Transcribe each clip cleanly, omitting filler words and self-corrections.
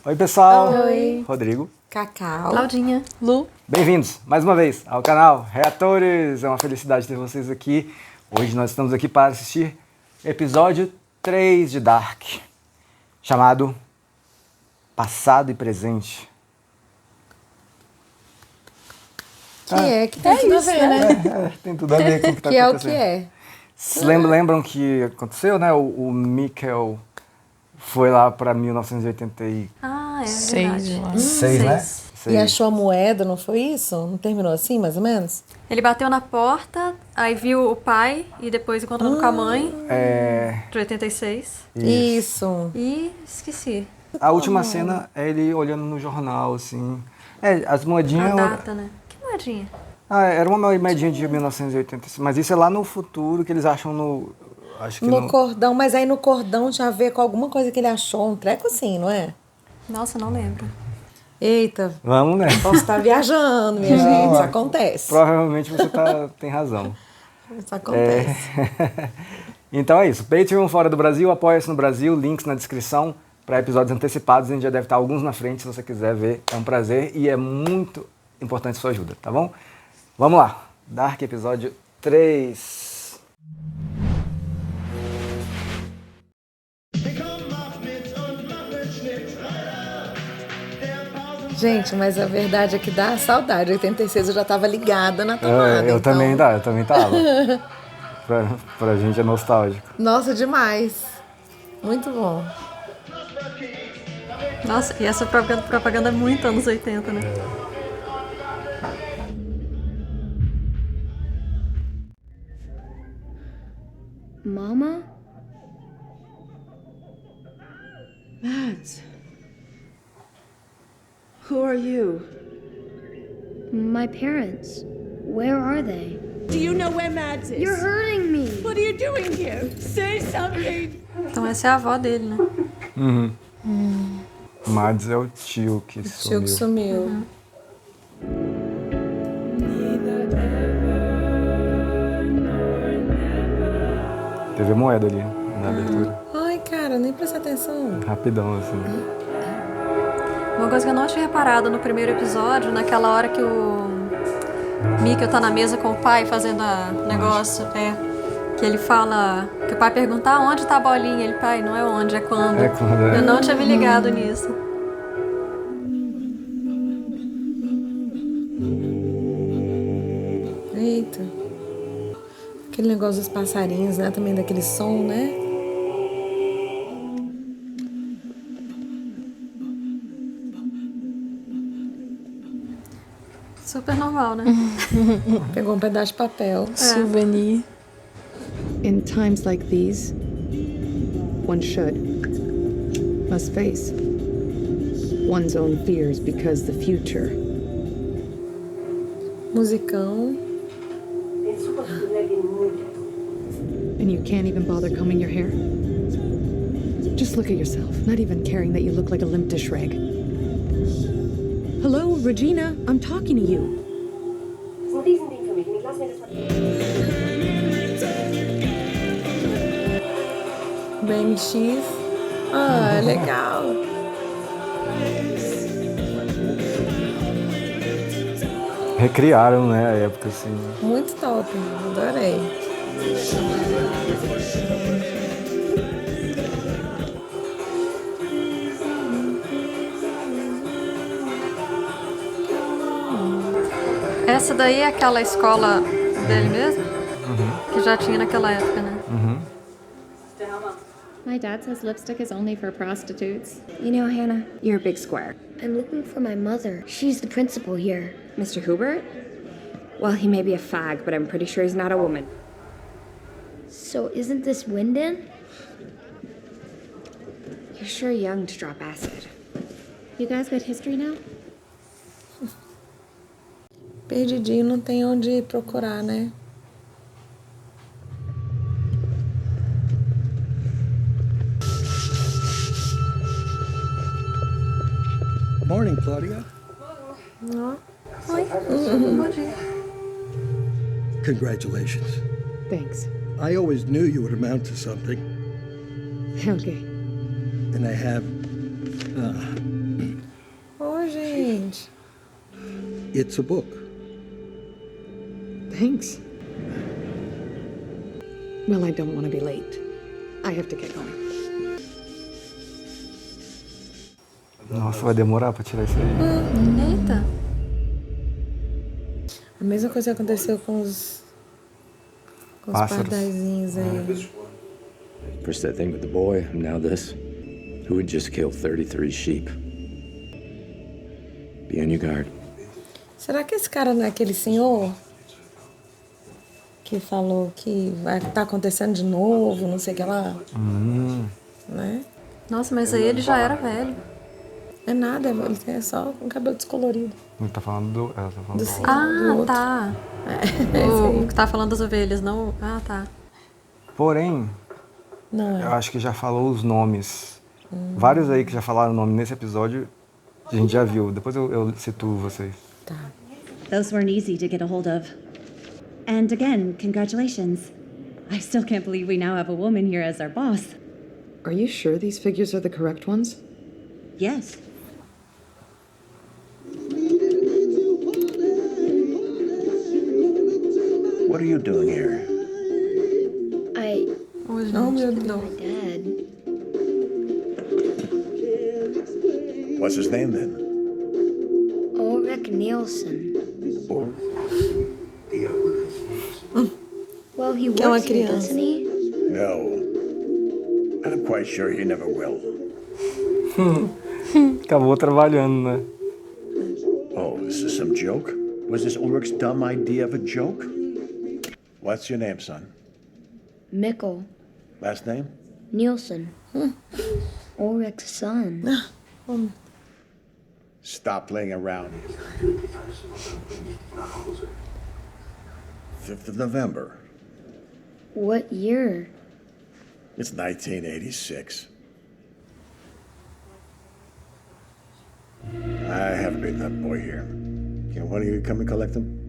Oi, pessoal. Oi. Rodrigo. Cacau. Claudinha. Lu. Bem-vindos, mais uma vez, ao canal Reatores. É uma felicidade ter vocês aqui. Hoje nós estamos aqui para assistir episódio 3 de Dark, chamado Passado e Presente. Que tem tudo a ver, né? Tem tudo a ver com o que está Que é o acontecendo. que é. Lembram que aconteceu, né? O Mikkel foi lá para 1986, Ah, é Seis, verdade. né? E achou a moeda, não foi isso? Não terminou assim, mais ou menos? Ele bateu na porta, aí viu o pai e depois encontrando com a mãe, de 86. Isso. E esqueci. A última cena é ele olhando no jornal, assim. As A moedinhas... data, né? Que moedinha? era uma moedinha de 1986, mas isso é lá no futuro que eles acham no... Acho que No cordão, mas aí no cordão tinha a ver com alguma coisa que ele achou, um treco assim, não é? Nossa, não lembro. Eita, Vamos, né? posso estar viajando, minha gente, isso acontece. Provavelmente você tem razão. Isso acontece. Então é isso. Patreon fora do Brasil, apoia-se no Brasil, links na descrição para episódios antecipados. A gente já deve estar alguns na frente, se você quiser ver. É um prazer e é muito importante sua ajuda, tá bom? Vamos lá. Dark episódio 3. Gente, mas a verdade é que dá saudade. 86 eu já tava ligada na tomada. Eu então... também tava. pra gente é nostálgico. Nossa, demais. Muito bom. Nossa, e essa propaganda é muito anos 80, né? Mama? Mads. Who are you? My parents. Where are they? Do you know where Mads is? You're hurting me. What are you doing here? Say something. Então essa é a avó dele, né? Mads é o tio que O tio sumiu. que sumiu. Teve moeda ali na abertura. Ai, cara, nem prestei atenção. Rapidão, assim. Uma coisa que eu não tinha reparado no primeiro episódio, naquela hora que o Mikkel tá na mesa com o pai fazendo o negócio, que ele fala, que o pai pergunta, onde tá a bolinha? Ele, pai, não é onde, é quando. É quando, é. Eu não tinha me ligado nisso. Eita. Aquele negócio dos passarinhos, né? Também daquele som, né? Super normal, né? Pegou um pedaço de papel. Souvenir. In times like these, one must face one's own fears because the future. Musicão. And you can't even bother combing your hair? Just look at yourself, not even caring that you look like a limp dish rag. Hello, Regina, I'm talking to you. BMX. Ah, legal. Recriaram, né, a época, assim. Muito top. Adorei. Essa daí é aquela escola dele mesmo? Que já tinha naquela época, né? My dad says lipstick is only for prostitutes. You know, Hannah, you're a big square. I'm looking for my mother. She's the principal here. Mr. Hubert? Well, he may be a fag, but I'm pretty sure he's not a woman. So isn't this Wyndon? You're sure young to drop acid. You guys got history now? Perdidinho, não tem onde procurar, né? Morning, Claudia. Oi. Bom dia. Congratulations. Thanks. I always knew you would amount to something. Okay. And I have gente. It's a book. Thanks. Well, I don't want to be late. I have to get going. Nossa, vai demorar pra tirar isso aí. Eita. A mesma coisa que aconteceu com os Pássaros. pardaizinhos aí. First that thing with the boy, now this. Who would just kill 33 sheep? Be on your guard. Será que esse cara não é aquele senhor que falou que vai tá acontecendo de novo, não sei o que lá? Né? Nossa, mas aí ele já era velho. É nada, ele é só um cabelo descolorido. Ele tá falando do... Ela tá falando do... Ah, outro. tá. O que tá falando das ovelhas, não... Ah, tá. Porém, Não eu é. acho que já falou os nomes. Vários aí que já falaram o nome nesse episódio, a gente já viu. Depois eu situo vocês. Tá. Those weren't easy to get a hold of. And again, congratulations. I still can't believe we now have a woman here as our boss. Are you sure these figures are the correct ones? Yes. What are you doing here? Oh, meu Deus. Dad. What's his name then? Ulrich Nielsen. Well, he Que é uma works here, criança. doesn't he? No. And I'm quite sure he never will. Acabou trabalhando, né? Oh, this is some joke? Was this Ulrich's dumb idea of a joke? What's your name, son? Mikkel. Last name? Nielsen. Ulrich's son. Stop playing around. 5th of November. What year? It's 1986. I haven't been that boy here. Can one of you come and collect him?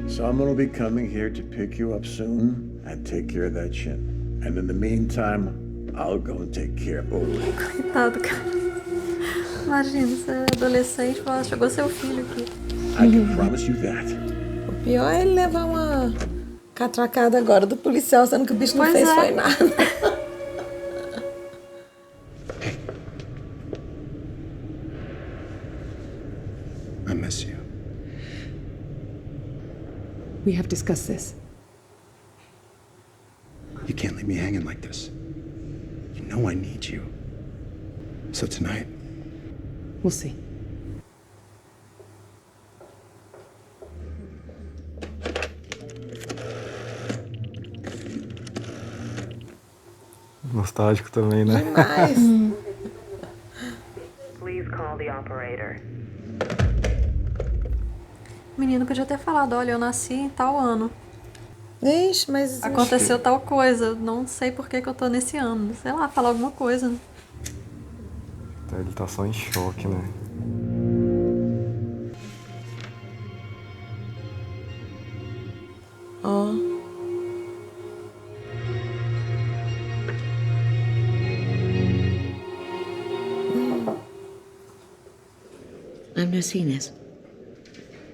Someone will be coming here to pick you up soon and take care of that shin. And in the meantime, I'll go and take care of Ulrich. Coitado, cara. Imagina, você é adolescente, fala, chegou seu filho aqui. I can promise you that. O pior é ele levar uma catracada agora do policial, sendo que o bicho não Pois fez é. foi nada. I miss you. We have discussed this. You can't leave me hanging like this. You know I need you. So tonight, We'll see. Nostálgico também, né? Demais. Please call the operator. O menino podia ter falado, olha, eu nasci em tal ano. Ixi, mas... Aconteceu tal coisa, não sei por que eu tô nesse ano. Sei lá, falar alguma coisa. Ele tá só em choque, né? Ó. I'm Nasines.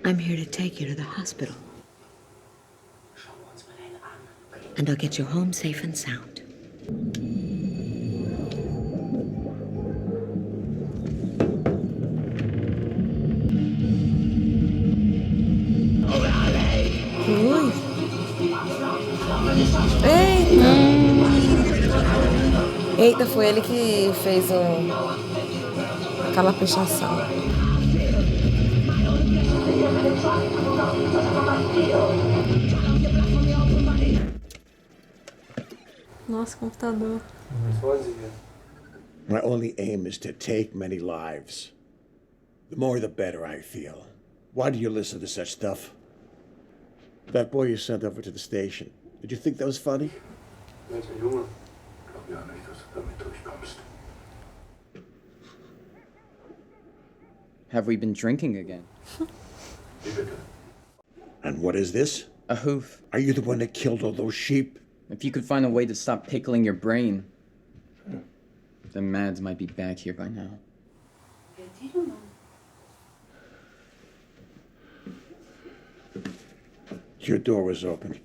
I'm here to take you to the hospital. And I'll get you home safe and sound. Ui. Eita! Eita, foi ele que fez aquela pichação. Nossa, computador. My only aim is to take many lives. The more the better, I feel. Why do you listen to such stuff? That boy you sent over to the station, did you think that was funny? Have we been drinking again? And what is this? A hoof. Are you the one that killed all those sheep? If you could find a way to stop pickling your brain, the Mads might be back here by now. Your door was open.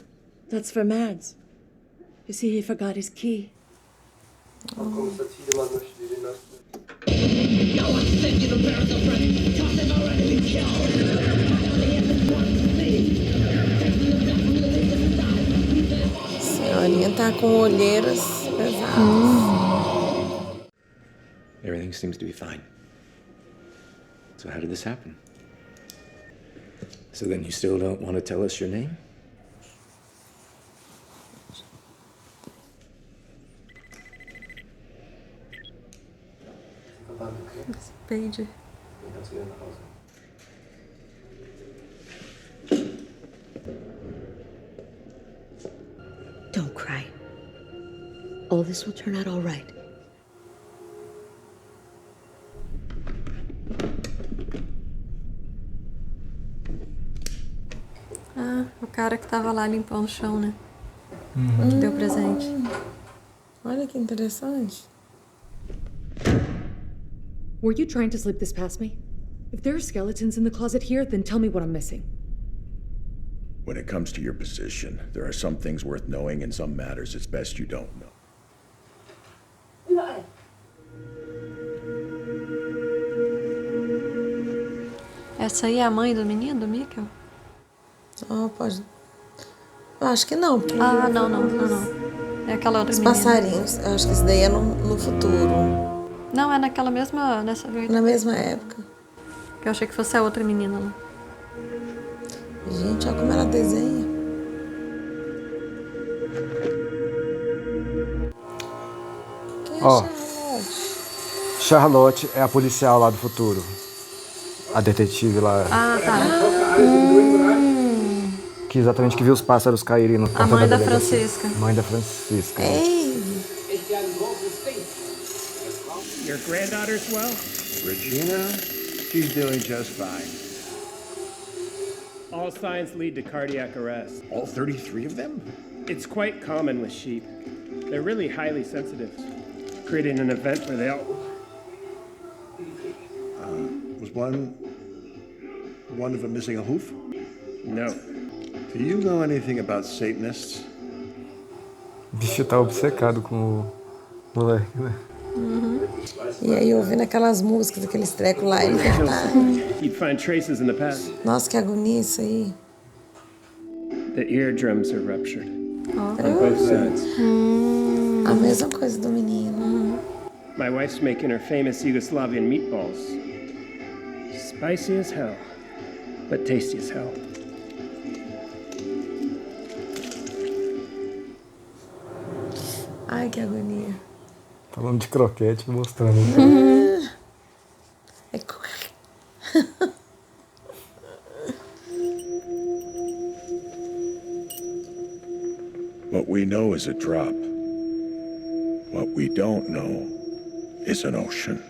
That's for Mads. You see, he forgot his key. Senhorinha tá com olheiras pesadas. Everything seems to be fine. So how did this happen? So then you still don't want to tell us your name? Pager. Don't cry. All this will turn out all right. Ah, o cara que tava lá limpando o chão, né? Que deu presente. Olha que interessante. Were you trying to slip this past me? If there are skeletons in the closet here, then tell me what I'm missing. When it comes to your position, there are some things worth knowing and some matters it's best you don't know. Essa aí é a mãe do menino, do Mikkel? Pode. Eu acho que não. Ah, não. É aquela outra Os menina. passarinhos. Eu acho que isso daí é no futuro. Não, é naquela mesma... Na mesma época. Que eu achei que fosse a outra menina lá. Gente, olha como ela desenha. Quem é Charlotte é a policial lá do futuro. A detetive lá. Ah, tá. Que exatamente que viu os pássaros caírem no A mãe da Francisca. Mãe da Francisca. Your granddaughter's well? Regina, she's doing just fine. All signs lead to cardiac arrest. All 33 of them? It's quite common with sheep. They're really highly sensitive, creating an event where they all... Was one of them missing a hoof? No. Do you know anything about Satanists? O bicho tá obcecado com o moleque, né? E aí, ouvindo aquelas músicas, aqueles trecos lá, ele tá... You'd find traces in the past. Nossa, que agonia isso aí. The eardrums are ruptured. Oh. On both sides. A mesma coisa do menino. My wife's making her famous Yugoslavian meatballs. Spicy as hell, but tasty as hell. Ai, que agonia. Falando de croquete, mostrando. What we know is a drop. What we don't know is an ocean.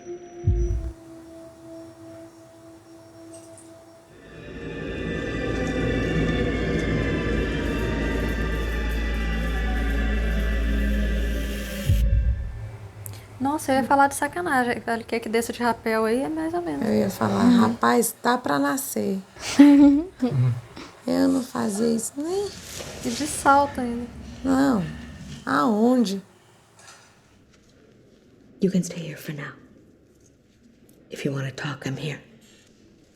Nossa, eu ia falar de sacanagem. Ele quer que desça de rapel aí, é mais ou menos. Eu ia falar, rapaz, tá pra nascer. Eu não fazia isso nem... E de salto ainda. Não. Aonde? You can stay here for now. If you want to talk, I'm here.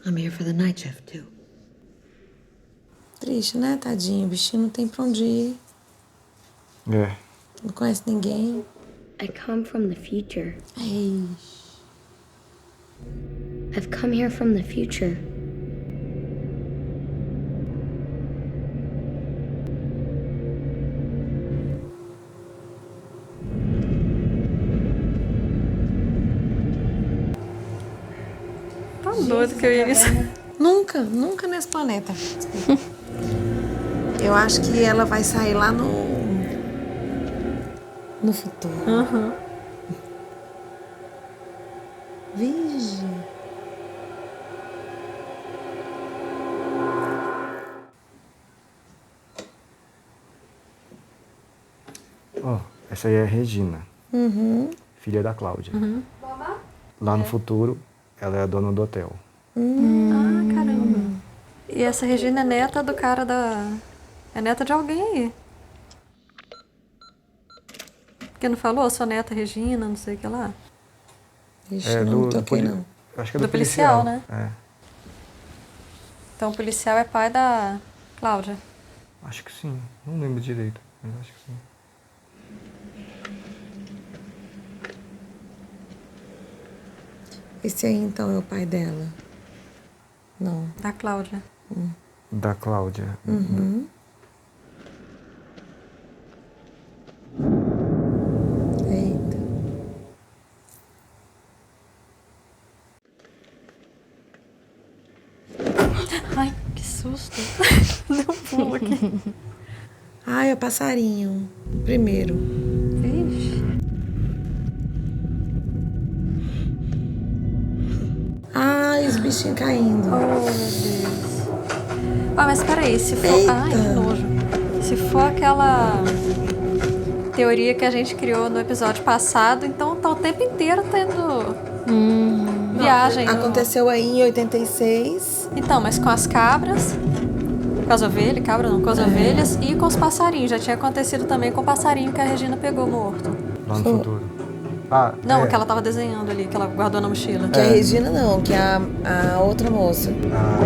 I'm here for the night shift, too. Triste, né, tadinho? O bichinho não tem pra onde ir. É. Não conhece ninguém. I come from the future. Hey. I've come here from the future. Tá doido que eu ia nisso. Nunca nesse planeta. Eu acho que ela vai sair lá no futuro. Vige. Ó, essa aí é a Regina, filha da Cláudia. Lá no futuro, ela é a dona do hotel. Ah, caramba. E essa Regina é neta do cara É neta de alguém aí. Porque não falou? Sua neta Regina, não sei o que lá. Ixi, não toquei, não. Acho que é do policial, né? É. Então o policial é pai da Cláudia. Acho que sim. Não lembro direito, mas acho que sim. Esse aí, então, é o pai dela? Não. Da Cláudia. Da Cláudia. Uhum. Eita. Ai, que susto. Deu um pulo aqui. Ai, é o passarinho. Primeiro. Vixe. Ai, os bichinhos caindo. Oh, meu Deus. Ah, mas peraí, se for... Eita. Ai, que nojo. Se for aquela teoria que a gente criou no episódio passado, então tá o tempo inteiro tendo viagem. Aconteceu aí em 86. Então, mas com as cabras, com as ovelhas, cabra não, com as ovelhas e com os passarinhos. Já tinha acontecido também com o passarinho que a Regina pegou morto. Lá no futuro. Ah, Não, que ela tava desenhando ali, que ela guardou na mochila. Que é a Regina, não, que é a outra moça.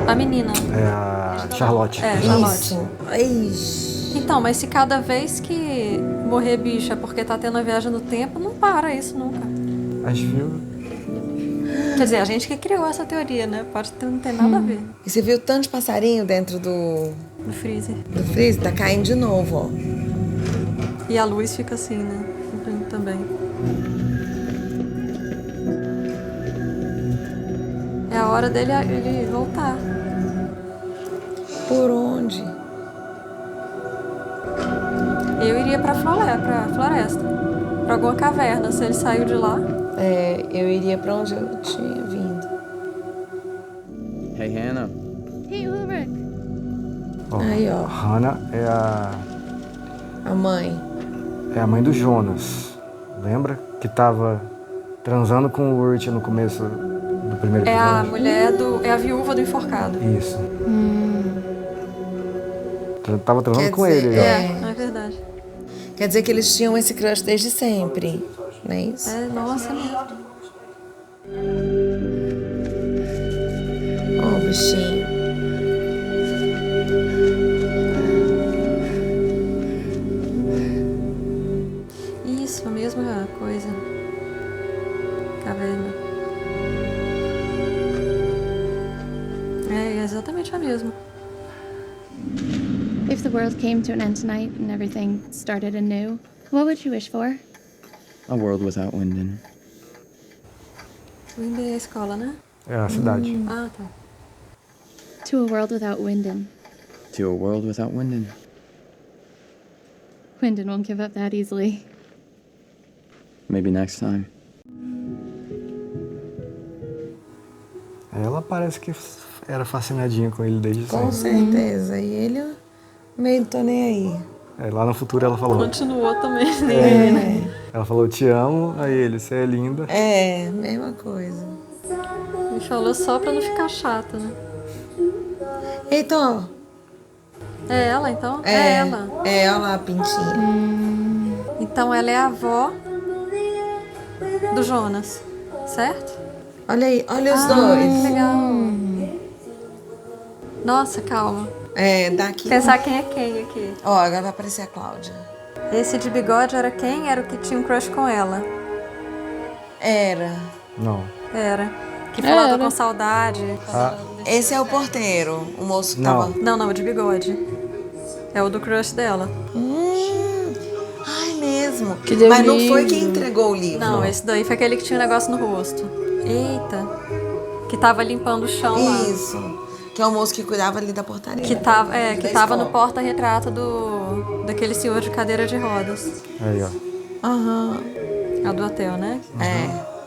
A menina. É a Charlotte. É, Charlotte. Isso. Ixi. Então, mas se cada vez que morrer bicho é porque tá tendo a viagem no tempo, não para isso nunca. A gente viu. Quer dizer, a gente que criou essa teoria, né? Pode não ter nada a ver. E você viu tanto de passarinho dentro do freezer. Do freezer? Tá caindo de novo, ó. E a luz fica assim, né? Também. É a hora dele ele voltar. Por onde? Eu iria pra floresta. Pra alguma caverna, se ele saiu de lá. É, eu iria pra onde eu tinha vindo. Hey, Hannah. Hey, Ulrich. Aí, ó. Hannah é a mãe. É a mãe do Jonas. Lembra? Que tava transando com o Ulrich no começo do primeiro episódio. É a mulher é a viúva do enforcado. Isso. Tava transando com ele. É verdade. Quer dizer que eles tinham esse crush desde sempre, não é isso? É, nossa, mesmo. Ó, o bichinho. Isso, a mesma coisa. Caverna. É exatamente a mesma. If the world came to an end tonight and everything started anew, what would you wish for? A world without Winden. Winden é a escola, né? É a cidade. Ah, tá. To a world without Winden. To a world without Winden. Winden won't give up that easily. Maybe next time. Ela parece que era fascinadinha com ele desde Com sempre. certeza. E ele meio tô nem aí. É, lá no futuro ela falou. Continuou também. Ela falou, te amo, aí ele, você é linda. É, mesma coisa. Me falou só pra não ficar chata, né? Então, É ela, então? É ela. É, olha lá a pintinha. Então ela é a avó do Jonas, certo? Olha aí, olha os Que dois. legal. Nossa, calma. É, daqui. Pensar quem é quem aqui. Ó, agora vai aparecer a Cláudia. Esse de bigode era quem? Era o que tinha um crush com ela. Era. Não. Era. Que falava com saudade. Esse é o porteiro, o moço que Não. tava... Não, o de bigode. É o do crush dela. Ai, mesmo. Que deu Mas não livro. foi quem entregou o livro. Não, esse daí foi aquele que tinha um negócio no rosto. Eita. Que tava limpando o chão lá. Isso. Que é o moço que cuidava ali da portaria. Que tava, Da que tava no escola. porta-retrato daquele senhor de cadeira de rodas. Aí, ó. Aham. É o do hotel, né? É.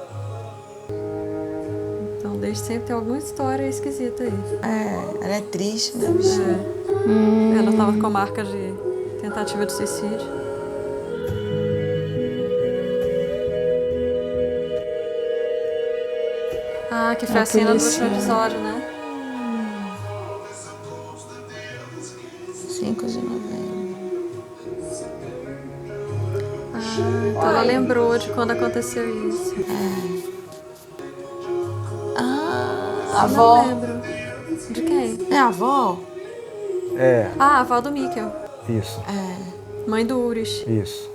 Então, desde sempre tem alguma história esquisita aí. É, ela é triste, né, bichinha? Ela tava com marca de tentativa de suicídio. Ah, que foi a cena do último episódio, né? 5 de novembro. Ah, então ela lembrou de quando aconteceu isso. A avó. Não lembro. De quem? É a avó? É, Ah, a avó do Mikkel. isso, Mãe do Urish. isso.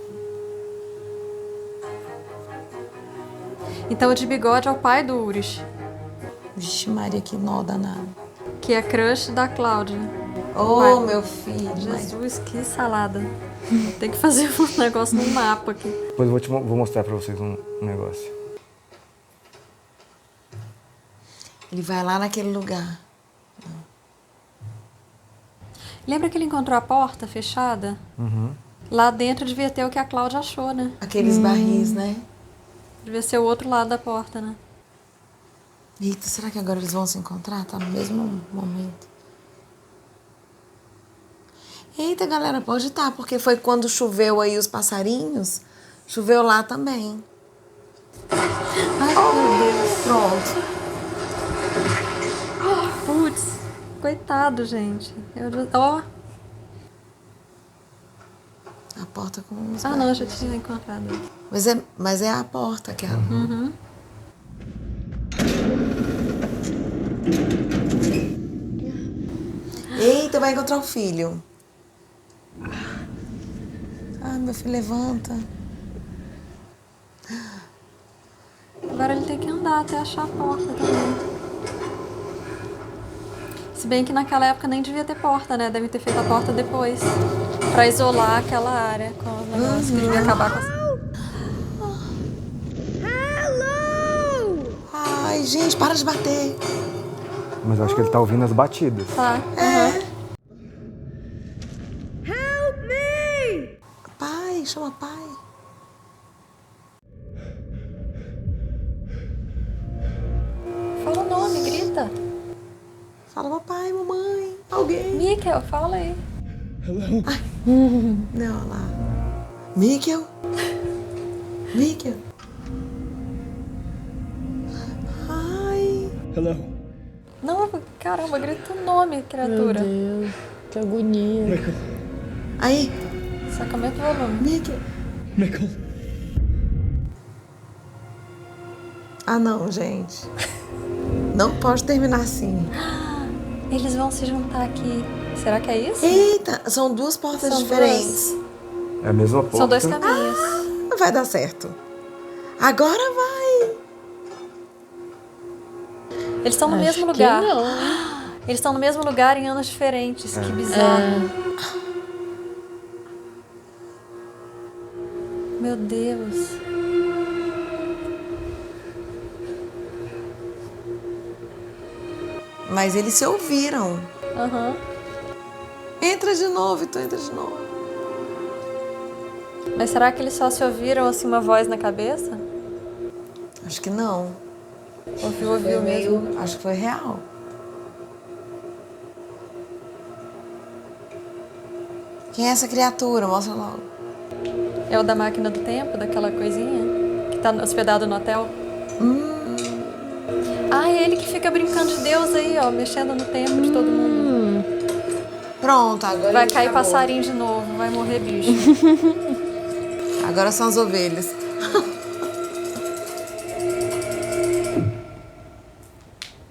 Então o de bigode é o pai do Urish, Vixe Maria, que nó danado. que é crush da Cláudia. Ô, meu filho. Jesus, que salada. Tem que fazer um negócio no mapa aqui. Depois eu vou mostrar pra vocês um negócio. Ele vai lá naquele lugar. Lembra que ele encontrou a porta fechada? Uhum. Lá dentro devia ter o que a Cláudia achou, né? Aqueles barris, né? Devia ser o outro lado da porta, né? Eita, será que agora eles vão se encontrar? Tá no mesmo momento. Eita, galera, pode estar, porque foi quando choveu aí os passarinhos. Choveu lá também. Ai, meu Deus. Pronto. Putz, coitado, gente. Ó. A porta com os Ah, barris. não, eu já tinha encontrado. Mas é a porta que ela... Uhum. Eita, vai encontrar o filho. Ai, meu filho, levanta. Agora ele tem que andar até achar a porta também. Se bem que naquela época nem devia ter porta, né? Devem ter feito a porta depois. Pra isolar aquela área com os negócios que devia acabar com a... Ai, gente, para de bater. Mas eu acho que ele tá ouvindo as batidas. Tá. Pai, chama pai. Fala o nome, grita. Fala papai, mamãe, alguém. Mikkel, fala aí. Ai. Não, olha lá. Mikkel? Mikkel? Ai. Hello. Não, caramba, grita o nome, criatura. Meu Deus, que agonia. Mikkel. Aí. Só que aumenta o volume. Mikkel. Mikkel. Ah, não, gente. Não pode terminar assim. Eles vão se juntar aqui. Será que é isso? Eita, são duas portas São diferentes. É a mesma porta. São dois caminhos. Ah, vai dar certo. Agora vai. Eles estão no Acho mesmo que lugar. não. Eles estão no mesmo lugar em anos diferentes. Que bizarro. Meu Deus. Mas eles se ouviram. Aham. Entra de novo, então entra de novo. Mas será que eles só se ouviram assim uma voz na cabeça? Acho que não. Ouviu mesmo? Acho que foi real. Quem é essa criatura? Mostra logo. É o da máquina do tempo, daquela coisinha que tá hospedado no hotel? Ah, é ele que fica brincando de Deus aí, ó, mexendo no tempo de todo mundo. Pronto, agora Vai ele cair acabou. passarinho de novo, vai morrer bicho. Agora são as ovelhas.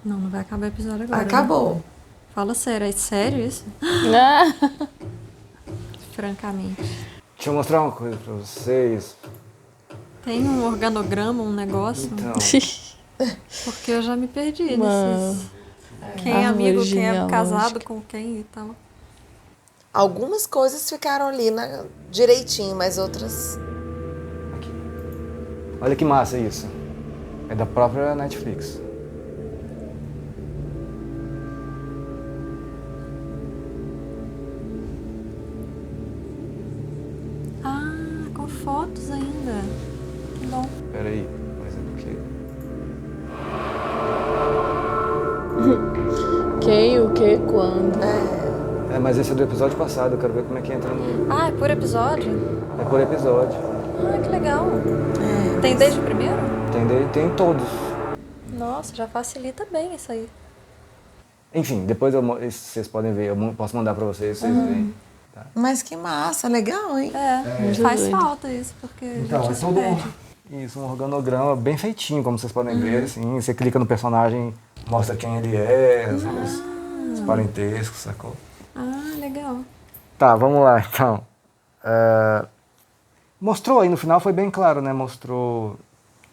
Não vai acabar o episódio agora. Acabou. Né? Fala sério, é sério isso? Francamente. Deixa eu mostrar uma coisa pra vocês. Tem um organograma, um negócio? Então, Porque eu já me perdi Uma nesses... Quem é amigo, quem é árvore casado com quem e tal. Algumas coisas ficaram ali direitinho, mas outras... olha que massa isso. É da própria Netflix. Ah, com fotos ainda. Que bom. Peraí, mas é porque... Quem, o que, quando. É, mas esse é do episódio passado, eu quero ver como é que entra no... Ah, é por episódio? É por episódio. Ah, que legal. Tem desde o primeiro? Tem todos. Nossa, já facilita bem isso aí. Enfim, depois vocês podem ver, eu posso mandar pra vocês, vocês veem. Tá? Mas que massa, legal, hein? Faz falta isso, porque Então, a é gente se todo perde. isso, um organograma bem feitinho, como vocês podem ver. Assim, você clica no personagem, mostra quem ele é, os parentescos, sacou? Ah, legal. Tá, vamos lá, então. Mostrou aí no final, foi bem claro, né? Mostrou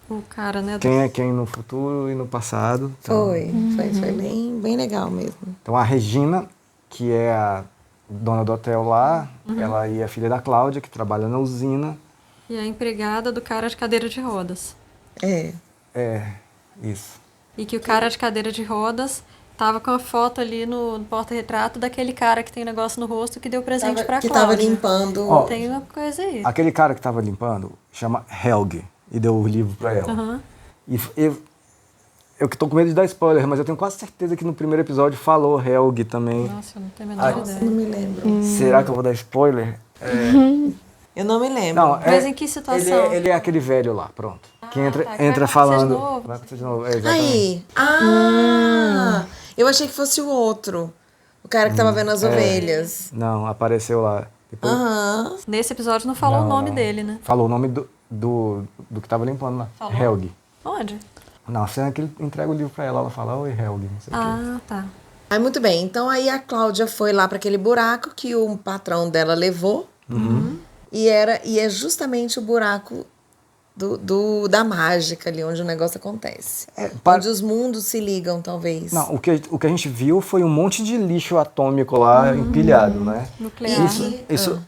O cara, né? quem é quem no futuro e no passado. Então, Foi bem legal mesmo. Então a Regina, que é a dona do hotel lá, ela aí é filha da Cláudia, que trabalha na usina. E a empregada do cara de cadeira de rodas. É. Isso. E que o cara de cadeira de rodas tava com a foto ali no porta-retrato daquele cara que tem negócio no rosto que deu presente pra que Cláudia. tava limpando. Ó, Tem uma coisa aí. Aquele cara que tava limpando chama Helge e deu o livro pra ela. Aham. E eu que tô com medo de dar spoiler, mas eu tenho quase certeza que no primeiro episódio falou Helge também. Nossa, eu não tenho a menor ideia. Não me lembro. Será que eu vou dar spoiler? Eu não me lembro. Não, Mas em que situação? Ele é aquele velho lá, pronto. Que entra, tá, que entra vai acontecer de falando. novo. Vai acontecer de novo. Exatamente. Aí. Eu achei que fosse o outro. O cara que tava vendo as ovelhas. Não, apareceu lá. Depois, Nesse episódio não falou o nome dele, né? Falou o nome do que tava limpando lá. Falou? Helge. Onde? Na cena que ele entrega o livro pra ela, ela fala, oi, Helge, não sei o quê. Ah, tá. Aí, muito bem. Então, aí a Cláudia foi lá para aquele buraco que o patrão dela levou. E é justamente o buraco da mágica ali, onde o negócio acontece. Onde os mundos se ligam, talvez. Não, o que a gente viu foi um monte de lixo atômico lá empilhado, né? Nuclear. Isso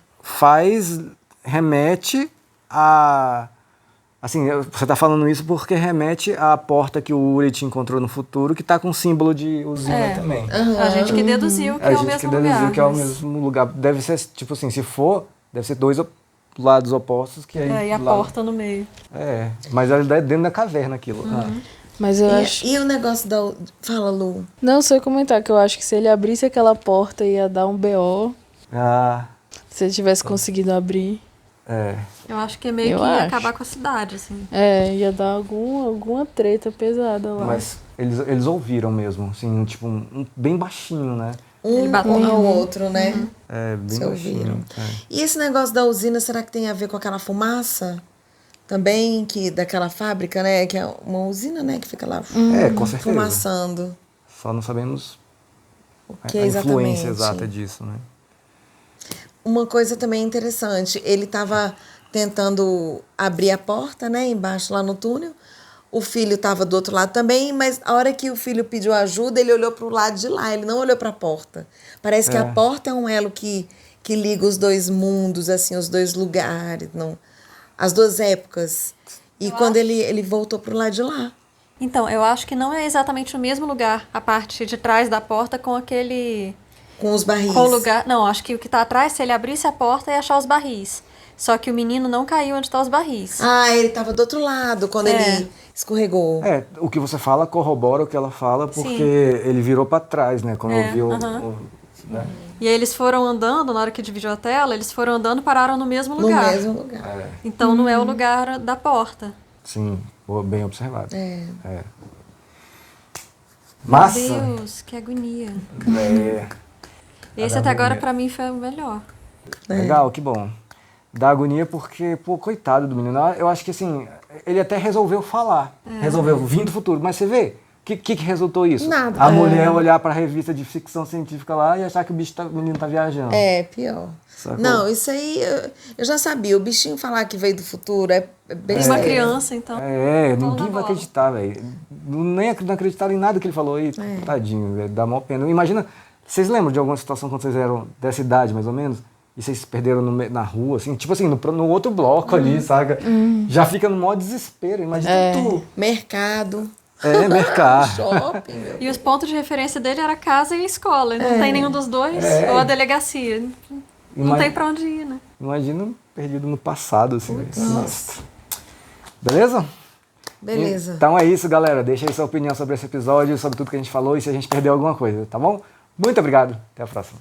remete a... Assim, você tá falando isso porque remete à porta que o Urit encontrou no futuro, que tá com símbolo de usina também. A gente que deduziu que é o mesmo lugar. Que é o mesmo lugar. Deve ser, tipo assim, se for, deve ser dois lados opostos. Que aí, E a porta no meio. Mas é dentro da caverna aquilo. Mas eu acho... E o negócio da... Fala, Lu. Não, só ia comentar que eu acho que se ele abrisse aquela porta ia dar um BO. Se ele tivesse conseguido abrir. Eu acho que é meio que ia acabar com a cidade, assim. Ia dar alguma treta pesada lá. Mas eles ouviram mesmo, assim, tipo, bem baixinho, né? Um ao outro, né? Bem Se baixinho. ouviram. E esse negócio da usina, será que tem a ver com aquela fumaça? Também, daquela fábrica, né? Que é uma usina, né? Que fica lá com certeza. fumaçando. Só não sabemos que a influência exata disso, né? Uma coisa também interessante, ele estava tentando abrir a porta, né? Embaixo lá no túnel. O filho estava do outro lado também, mas a hora que o filho pediu ajuda, ele olhou para o lado de lá, ele não olhou para a porta. Parece que a porta é um elo que liga os dois mundos, assim, os dois lugares, não, as duas épocas. E quando ele voltou para o lado de lá. Então, eu acho que não é exatamente o mesmo lugar, a parte de trás da porta com aquele... Com os barris. Com o lugar... Não, acho que o que está atrás, se ele abrisse a porta, ia achar os barris. Só que o menino não caiu onde estão os barris. Ele estava do outro lado quando ele escorregou. O que você fala corrobora o que ela fala, porque ele virou para trás, né? Quando ouviu... né? E aí eles foram andando, na hora que dividiu a tela, eles foram andando e pararam no mesmo lugar. No mesmo lugar. Então não é o lugar da porta. Sim, bem observado. Massa! Meu Deus, que agonia. Esse até agonia. agora pra mim foi o melhor. Legal, que bom. Dá agonia porque, coitado do menino. Eu acho que assim, ele até resolveu falar. Resolveu vir do futuro. Mas você vê, o que resultou isso? Nada. A mulher olhar pra revista de ficção científica lá e achar que o menino tá viajando. Pior. Sacou? Não, isso aí eu já sabia. O bichinho falar que veio do futuro é bem Uma criança, então. Ninguém vai acreditar, velho. Nem acreditaram em nada que ele falou aí. Tadinho, velho. Dá mó pena. Imagina, vocês lembram de alguma situação quando vocês eram dessa idade, mais ou menos? E vocês perderam na rua, assim, tipo assim, no outro bloco ali, saca? Já fica no maior desespero. Imagina tu. Mercado. Mercado. Shopping. E os pontos de referência dele era a casa e a escola. Não tem nenhum dos dois. Ou a delegacia. Não tem pra onde ir, né? Imagina perdido no passado, assim. Nossa. Beleza? Beleza. Então é isso, galera. Deixa aí sua opinião sobre esse episódio, sobre tudo que a gente falou e se a gente perdeu alguma coisa, tá bom? Muito obrigado. Até a próxima.